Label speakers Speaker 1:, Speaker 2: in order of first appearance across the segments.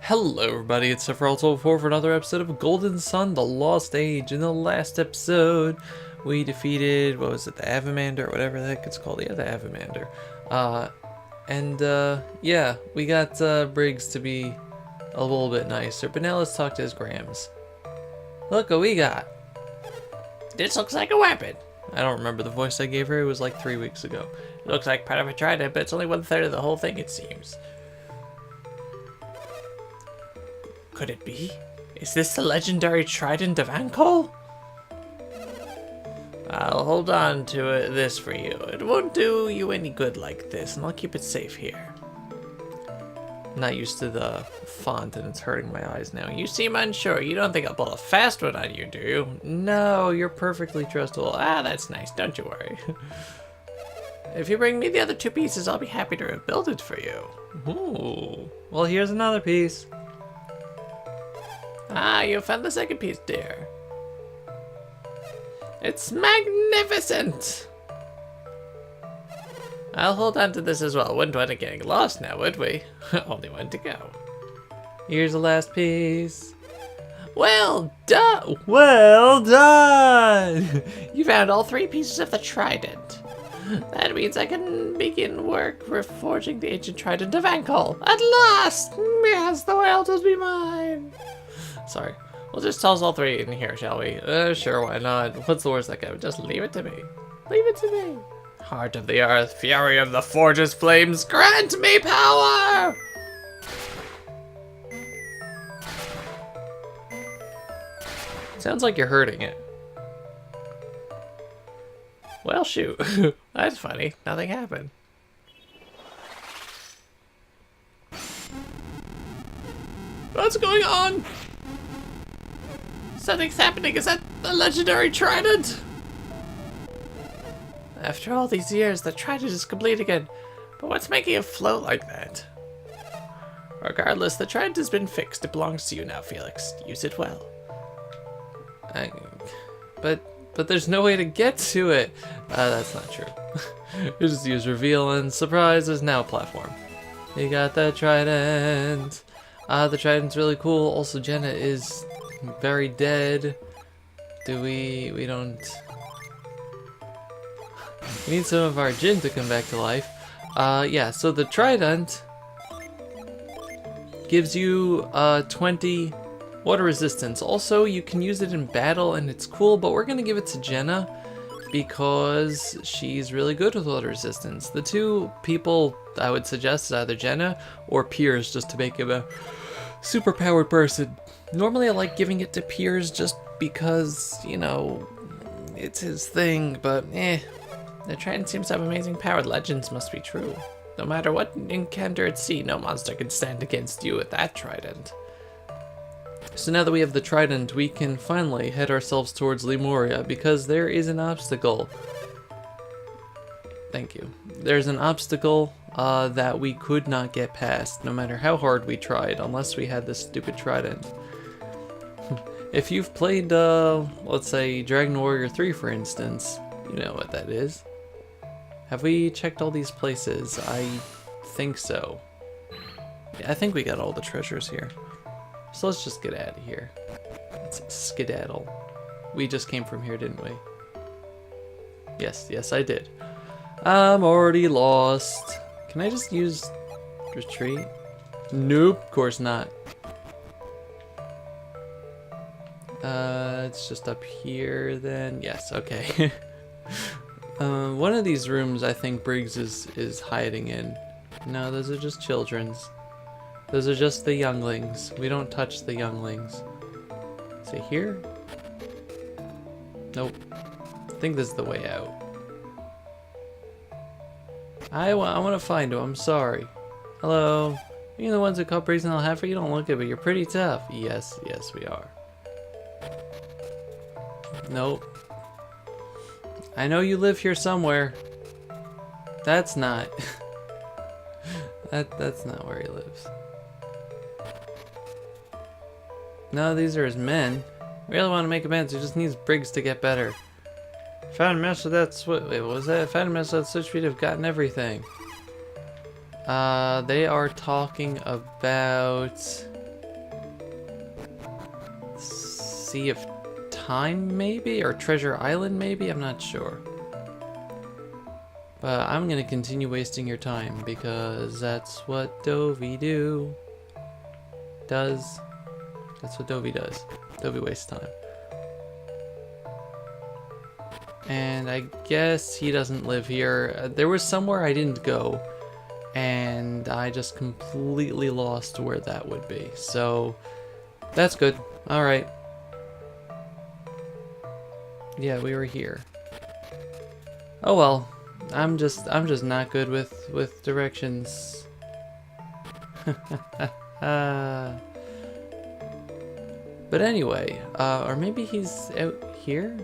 Speaker 1: Hello everybody, it's Sephiroth for another episode of Golden Sun, The Lost Age. In the last episode, we defeated, what was it, the Avamander, or whatever the heck it's called. Yeah, the Avamander. Yeah, we got Briggs to be a little bit nicer, but now let's talk to his Grams. Look what we got.
Speaker 2: This looks like a weapon.
Speaker 1: I don't remember the voice I gave her, it was like 3 weeks ago.
Speaker 2: It looks like part of a trident, but it's only 1/3 of the whole thing, it seems. Could it be? Is this the legendary Trident of Ankol? I'll hold on to this for you. It won't do you any good like this, and I'll keep it safe here.
Speaker 1: Not used to the font and it's hurting my eyes now.
Speaker 2: You seem unsure. You don't think I'll pull a fast one on you, do you?
Speaker 1: No, you're perfectly trustable.
Speaker 2: Ah, that's nice. Don't you worry. If you bring me the other 2 pieces, I'll be happy to rebuild it for you.
Speaker 1: Ooh. Well, here's another piece.
Speaker 2: Ah, you found the second piece, dear. It's magnificent! I'll hold on to this as well. Wouldn't want it getting lost now, would we? Only one to go.
Speaker 1: Here's the last piece.
Speaker 2: Well done!
Speaker 1: Well done!
Speaker 2: You found all 3 pieces of the Trident. That means I can begin work reforging the ancient Trident of Ankol. At last! Yes, the world will be mine. Sorry. We'll just toss all 3 in here, shall we? Sure, why not? What's the worst that could? Just leave it to me. Leave it to me. Heart of the earth, fury of the forge's flames, grant me power!
Speaker 1: Sounds like you're hurting it.
Speaker 2: Well, shoot. That's funny. Nothing happened. What's going on? Something's happening. Is that the legendary Trident? After all these years, the Trident is complete again. But what's making it float like that? Regardless, the Trident has been fixed. It belongs to you now, Felix. Use it well.
Speaker 1: But there's no way to get to it. That's not true. You just use reveal and surprise is now a platform. You got the Trident. The Trident's really cool. Also, Jenna is very dead. We don't... We need some of our Jinn to come back to life. Yeah, so the Trident gives you 20 water resistance. Also, you can use it in battle and it's cool, but we're gonna give it to Jenna because she's really good with water resistance. The 2 people I would suggest is either Jenna or Piers, just to make him a super powered person. Normally I like giving it to Piers just because, you know, it's his thing, but
Speaker 2: The Trident seems to have amazing power. Legends must be true. No matter what encounter at sea, no monster can stand against you with that Trident.
Speaker 1: So now that we have the Trident, we can finally head ourselves towards Moria because there is an obstacle. Thank you. There's an obstacle that we could not get past, no matter how hard we tried, unless we had this stupid Trident. If you've played, let's say, Dragon Warrior 3, for instance, you know what that is. Have we checked all these places? I think so. Yeah, I think we got all the treasures here. So let's just get out of here. Let's skedaddle. We just came from here, didn't we? Yes, I did. I'm already lost. Can I just use retreat? Nope, of course not. It's just up here then. Yes, okay. One of these rooms I think Briggs is hiding in. No, those are just children's. Those are just the younglings. We don't touch the younglings. Is it here? Nope. I think this is the way out. I want to find him. I'm sorry. Hello. You the ones who caught Briggs and I'll have for you? Don't look it, but you're pretty tough. Yes, we are. Nope. I know you live here somewhere. That's not. That's not where he lives. No, these are his men. Really want to make amends. He just needs Briggs to get better. Found a mess with that switch. Wait, what was that? Found a mess with that switch. We'd have gotten everything. They are talking about Sea of Time, maybe? Or Treasure Island, maybe? I'm not sure. But I'm gonna continue wasting your time, because that's what Dovey does. That's what Dovey does. Dovey wastes time. And I guess he doesn't live here. There was somewhere I didn't go, and I just completely lost where that would be. So that's good. All right. Yeah, we were here. Oh well. I'm just not good with directions. But anyway, or maybe he's out here?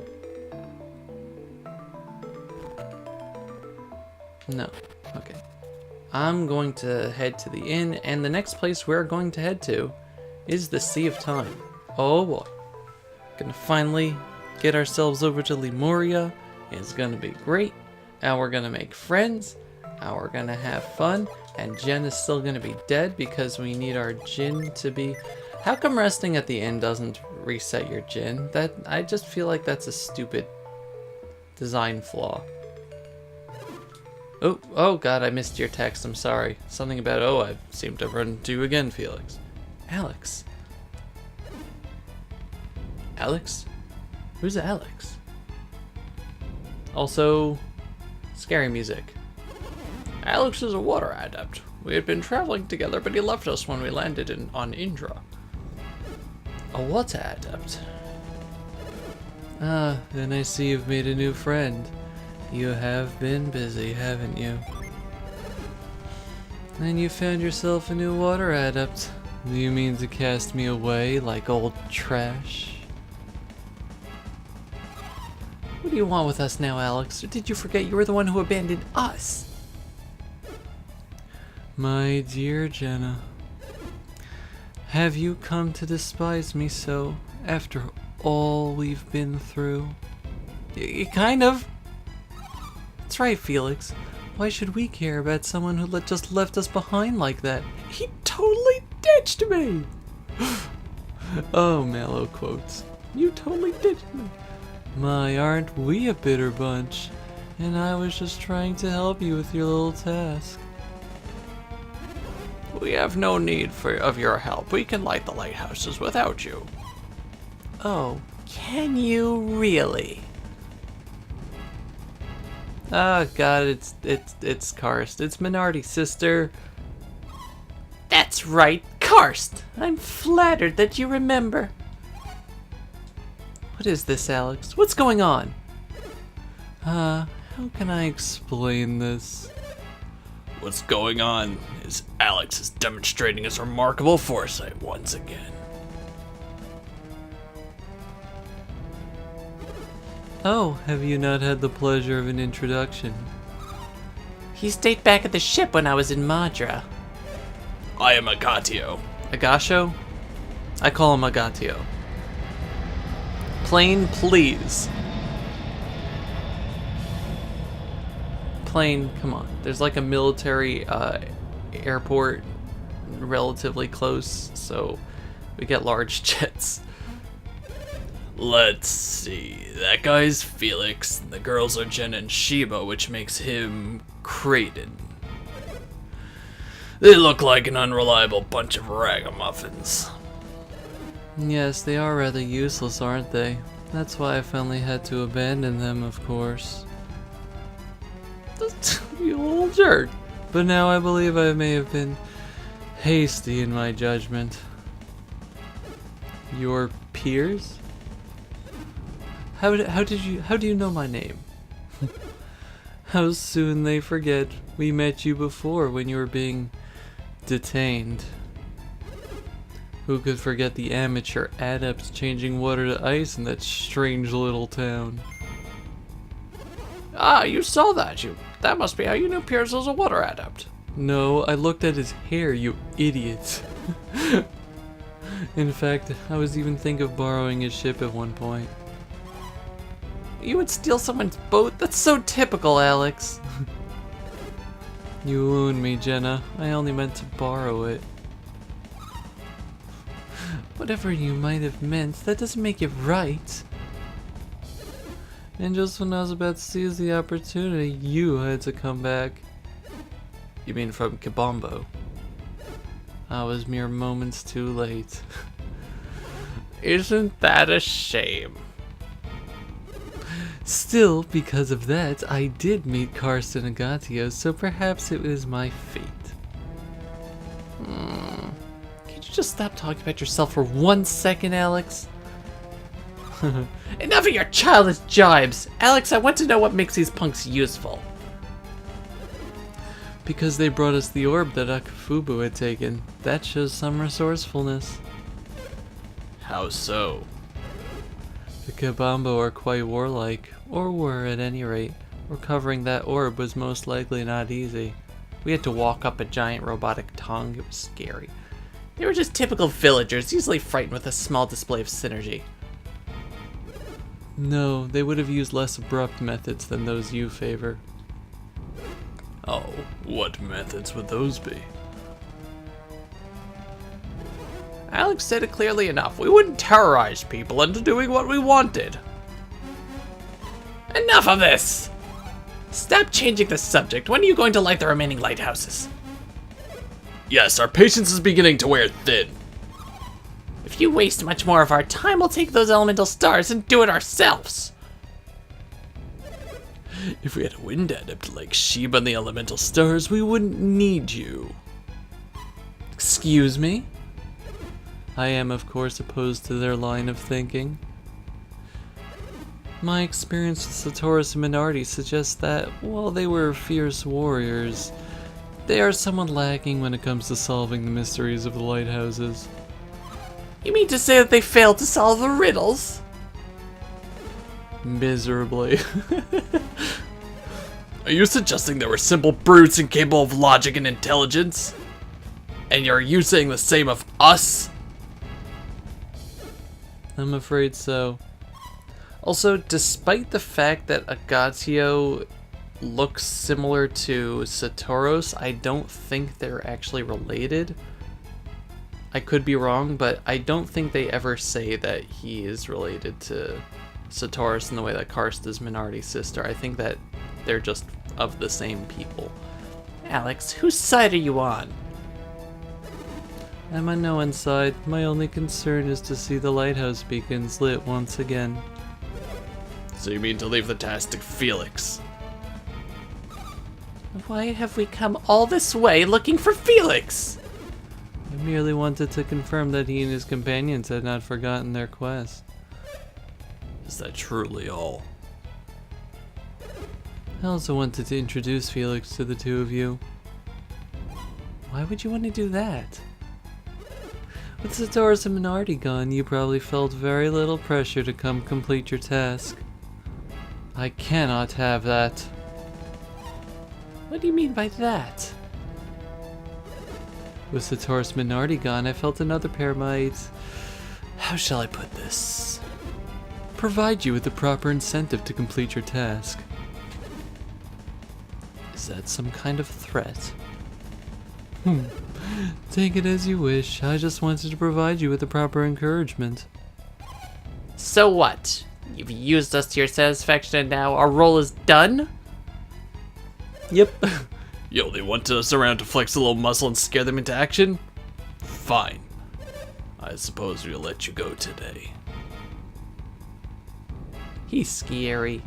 Speaker 1: No. Okay. I'm going to head to the inn, and the next place we're going to head to is the Sea of Time. Oh boy. Gonna finally get ourselves over to Moria. It's gonna be great. And we're gonna make friends. And we're gonna have fun. And Jen is still gonna be dead because we need our Jin to be... How come resting at the inn doesn't reset your Jin? I just feel like that's a stupid design flaw. Oh god, I missed your text, I'm sorry. Something about, oh, I seem to have run into you again, Felix. Alex? Alex? Who's Alex? Also, scary music. Alex is a water adept. We had been traveling together, but he left us when we landed on Indra. A water adept? Ah, then I see you've made a new friend. You have been busy, haven't you? And you found yourself a new water adept. Do you mean to cast me away like old trash? What do you want with us now, Alex? Or did you forget you were the one who abandoned us? My dear Jenna, have you come to despise me so after all we've been through? Kind of. That's right, Felix. Why should we care about someone who just left us behind like that? He totally ditched me! Oh, Mallow quotes. You totally ditched me. My, aren't we a bitter bunch? And I was just trying to help you with your little task. We have no need of your help. We can light the lighthouses without you. Oh, can you really? Oh god, it's Karst. It's Minardi's sister. That's right, Karst. I'm flattered that you remember. What is this, Alex? What's going on? How can I explain this? What's going on is Alex is demonstrating his remarkable foresight once again. Oh, have you not had the pleasure of an introduction? He stayed back at the ship when I was in Madra. I am Agatio. Agasho? I call him Agatio. Plane, please. Plane, come on. There's like a military airport relatively close, so we get large jets. Let's see. That guy's Felix. The girls are Jen and Sheba, which makes him Kradin. They look like an unreliable bunch of ragamuffins. Yes, they are rather useless, aren't they? That's why I finally had to abandon them, of course. You little jerk. But now I believe I may have been hasty in my judgment. Your peers? How do you know my name? How soon they forget we met you before when you were being detained. Who could forget the amateur adepts changing water to ice in that strange little town? Ah, you saw that. That must be how you knew Pierce was a water adept. No, I looked at his hair, you idiot. In fact, I was even thinking of borrowing his ship at one point. You would steal someone's boat? That's so typical, Alex. You wound me, Jenna. I only meant to borrow it. Whatever you might have meant, that doesn't make it right. And just when I was about to seize the opportunity, you had to come back. You mean from Kabombo? I was mere moments too late.
Speaker 2: Isn't that a shame?
Speaker 1: Still, because of that, I did meet Karsten Agatio, so perhaps it was my fate.
Speaker 2: Can't you just stop talking about yourself for 1 second, Alex? Enough of your childish jibes! Alex, I want to know what makes these punks useful.
Speaker 1: Because they brought us the orb that Akafubu had taken. That shows some resourcefulness.
Speaker 2: How so?
Speaker 1: The Kabambo are quite warlike, or were at any rate. Recovering that orb was most likely not easy.
Speaker 2: We had to walk up a giant robotic tongue. It was scary. They were just typical villagers, easily frightened with a small display of synergy.
Speaker 1: No, they would have used less abrupt methods than those you favor.
Speaker 2: Oh, what methods would those be? Alex said it clearly enough. We wouldn't terrorize people into doing what we wanted. Enough of this! Stop changing the subject. When are you going to light the remaining lighthouses? Yes, our patience is beginning to wear thin. If you waste much more of our time, we'll take those elemental stars and do it ourselves.
Speaker 1: If we had a wind adept like Sheba and the elemental stars, we wouldn't need you. Excuse me? I am, of course, opposed to their line of thinking. My experience with Satoris and Minardi suggests that, while they were fierce warriors, they are somewhat lacking when it comes to solving the mysteries of the lighthouses.
Speaker 2: You mean to say that they failed to solve the riddles?
Speaker 1: Miserably.
Speaker 2: Are you suggesting they were simple brutes incapable of logic and intelligence? And are you saying the same of us?
Speaker 1: I'm afraid so.
Speaker 2: Also, despite the fact that Agatio looks similar to Satoros, I don't think they're actually related. I could be wrong, but I don't think they ever say that he is related to Satoris in the way that Karst is Minardi's sister. I think that they're just of the same people. Alex, whose side are you on?
Speaker 1: I'm on no one's side. My only concern is to see the lighthouse beacons lit once again.
Speaker 2: So you mean to leave the task to Felix? Why have we come all this way looking for Felix?
Speaker 1: I merely wanted to confirm that he and his companions had not forgotten their quest.
Speaker 2: Is that truly all?
Speaker 1: I also wanted to introduce Felix to the two of you. Why would you want to do that? With Satoris and Minardi gone, you probably felt very little pressure to come complete your task. I cannot have that.
Speaker 2: What do you mean by that?
Speaker 1: With Satoris Minardi gone, I felt another pair might... How shall I put this? Provide you with the proper incentive to complete your task. Is that some kind of threat? Take it as you wish. I just wanted to provide you with the proper encouragement.
Speaker 2: So what? You've used us to your satisfaction and now our role is done?
Speaker 1: Yep.
Speaker 2: You only wanted us around to flex a little muscle and scare them into action? Fine. I suppose we'll let you go today. He's scary.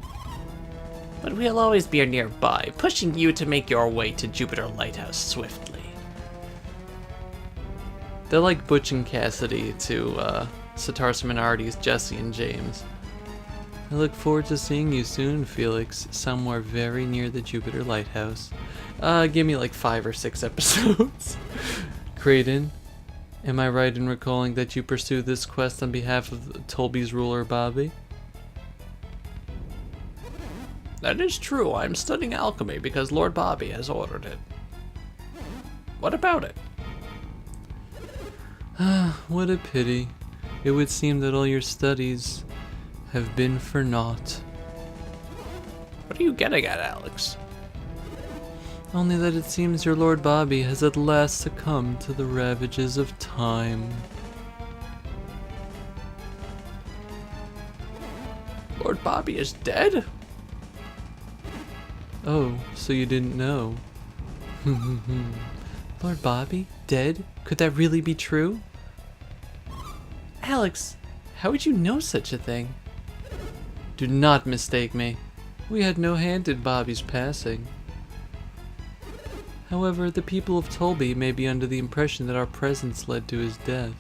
Speaker 2: But we'll always be nearby, pushing you to make your way to Jupiter Lighthouse swiftly.
Speaker 1: They're like Butch and Cassidy to Satoris Minardi's Jesse and James. I look forward to seeing you soon, Felix, somewhere very near the Jupiter Lighthouse. Give me like 5 or 6 episodes. Kradin, am I right in recalling that you pursue this quest on behalf of Tolby's ruler, Bobby?
Speaker 2: That is true. I'm studying alchemy because Lord Bobby has ordered it. What about it?
Speaker 1: What a pity. It would seem that all your studies have been for naught.
Speaker 2: What are you getting at, Alex?
Speaker 1: Only that it seems your Lord Bobby has at last succumbed to the ravages of time.
Speaker 2: Lord Bobby is dead?
Speaker 1: Oh, so you didn't know. Lord Bobby? Dead? Could that really be true? Alex, how would you know such a thing? Do not mistake me. We had no hand in Bobby's passing. However, the people of Tolby may be under the impression that our presence led to his death.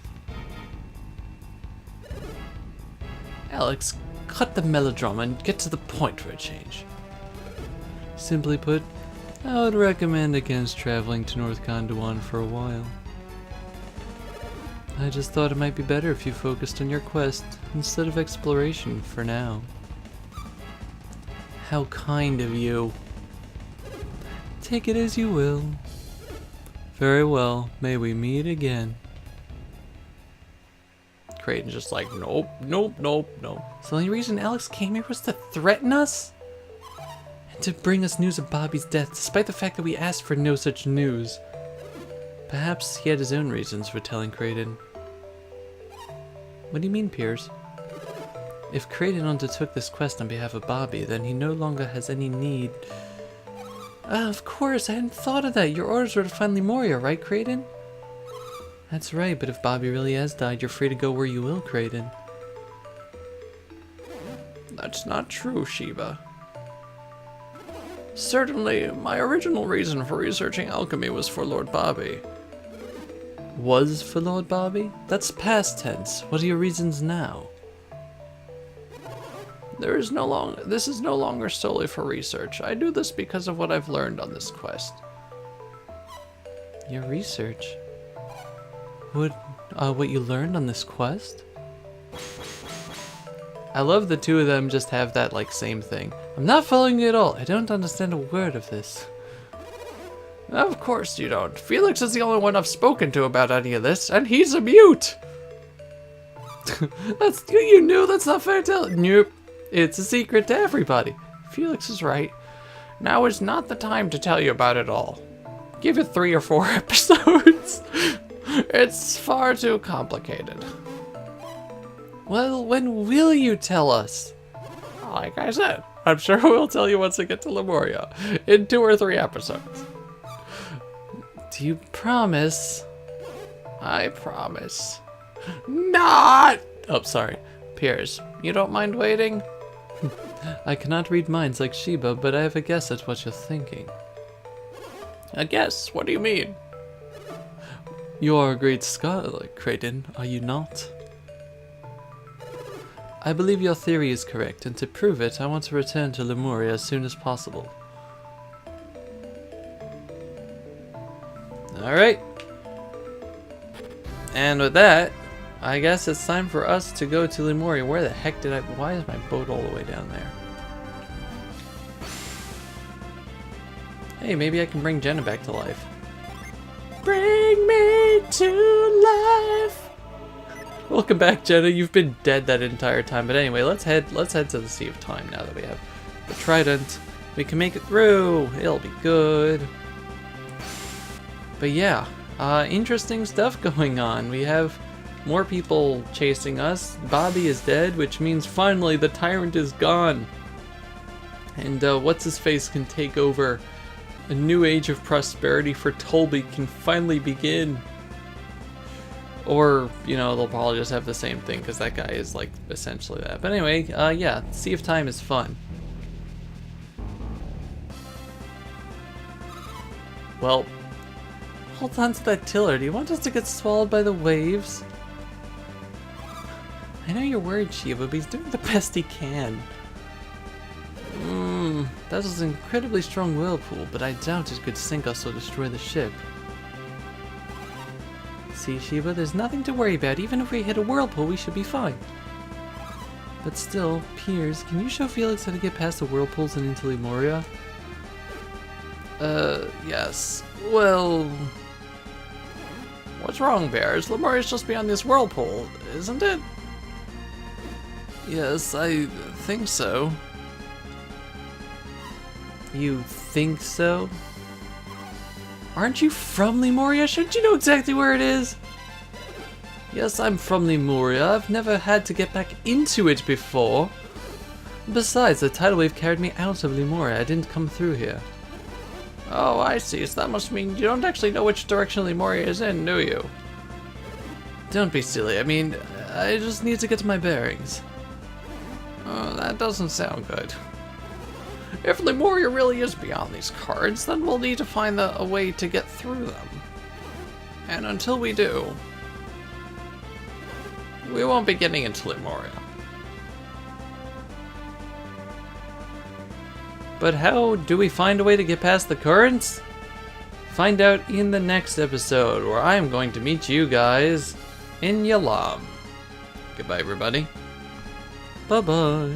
Speaker 2: Alex, cut the melodrama and get to the point for a change.
Speaker 1: Simply put, I would recommend against traveling to North Gondwan for a while. I just thought it might be better if you focused on your quest instead of exploration for now. How kind of you. Take it as you will. Very well, may we meet again.
Speaker 2: Kradin's just like, nope, nope, nope, nope.
Speaker 1: So the only reason Alex came here was to threaten us? And to bring us news of Bobby's death, despite the fact that we asked for no such news. Perhaps he had his own reasons for telling Kradin. What do you mean, Piers? If Kradin undertook this quest on behalf of Bobby, then he no longer has any need... of course, I hadn't thought of that. Your orders were to find Moria, right, Kradin? That's right, but if Bobby really has died, you're free to go where you will, Kradin.
Speaker 2: That's not true, Shiva. Certainly, my original reason for researching alchemy was for Lord Bobby.
Speaker 1: Was for Lord Bobby? That's past tense. What are your reasons now?
Speaker 2: This is no longer solely for research. I do this because of what I've learned on this quest.
Speaker 1: Your research? What you learned on this quest? I love the two of them just have that, like, same thing. I'm not following you at all. I don't understand a word of this.
Speaker 2: Of course you don't. Felix is the only one I've spoken to about any of this, and he's a mute! You knew that's not fair to tell. Nope. It's a secret to everybody. Felix is right. Now is not the time to tell you about it all. Give it 3 or 4 episodes. It's far too complicated.
Speaker 1: Well, when will you tell us?
Speaker 2: Like I said, I'm sure we'll tell you once I get to Moria in 2 or 3 episodes.
Speaker 1: Do you promise?
Speaker 2: I promise. Not! Oh, sorry. Piers, you don't mind waiting?
Speaker 1: I cannot read minds like Sheba, but I have a guess at what you're thinking.
Speaker 2: A guess? What do you mean?
Speaker 1: You are a great scholar, Kradin, are you not? I believe your theory is correct, and to prove it, I want to return to Lemuria as soon as possible. Alright. And with that, I guess it's time for us to go to Lemuria. Where the heck did why is my boat all the way down there? Hey, maybe I can bring Jenna back to life.
Speaker 2: Bring me to life!
Speaker 1: Welcome back, Jenna. You've been dead that entire time. But anyway, let's head to the Sea of Time now that we have the Trident. We can make it through. It'll be good. But yeah, interesting stuff going on. We have more people chasing us. Bobby is dead, which means finally the tyrant is gone. And what's-his-face can take over. A new age of prosperity for Tolby can finally begin. Or, you know, they'll probably just have the same thing because that guy is, like, essentially that. But anyway, yeah, Sea of Time is fun. Well, hold on to that tiller. Do you want us to get swallowed by the waves? I know you're worried, Shiva, but he's doing the best he can. That was an incredibly strong whirlpool, but I doubt it could sink us or destroy the ship. See, Shiva, there's nothing to worry about. Even if we hit a whirlpool, we should be fine. But still, Piers, can you show Felix how to get past the whirlpools and into Moria?
Speaker 2: Yes. Well... What's wrong, Bears? Lemuria's just beyond this whirlpool, isn't it?
Speaker 1: Yes, I think so. You think so? Aren't you from Moria? Shouldn't you know exactly where it is? Yes, I'm from Moria. I've never had to get back into it before. Besides, the tidal wave carried me out of Moria. I didn't come through here.
Speaker 2: Oh, I see. So that must mean you don't actually know which direction Moria is in, do you?
Speaker 1: Don't be silly. I mean, I just need to get my bearings.
Speaker 2: Oh, that doesn't sound good. If Moria really is beyond these cards, then we'll need to find a way to get through them. And until we do, we won't be getting into Moria.
Speaker 1: But how do we find a way to get past the currents? Find out in the next episode, where I am going to meet you guys in Yalam.
Speaker 2: Goodbye, everybody.
Speaker 1: Bye-bye.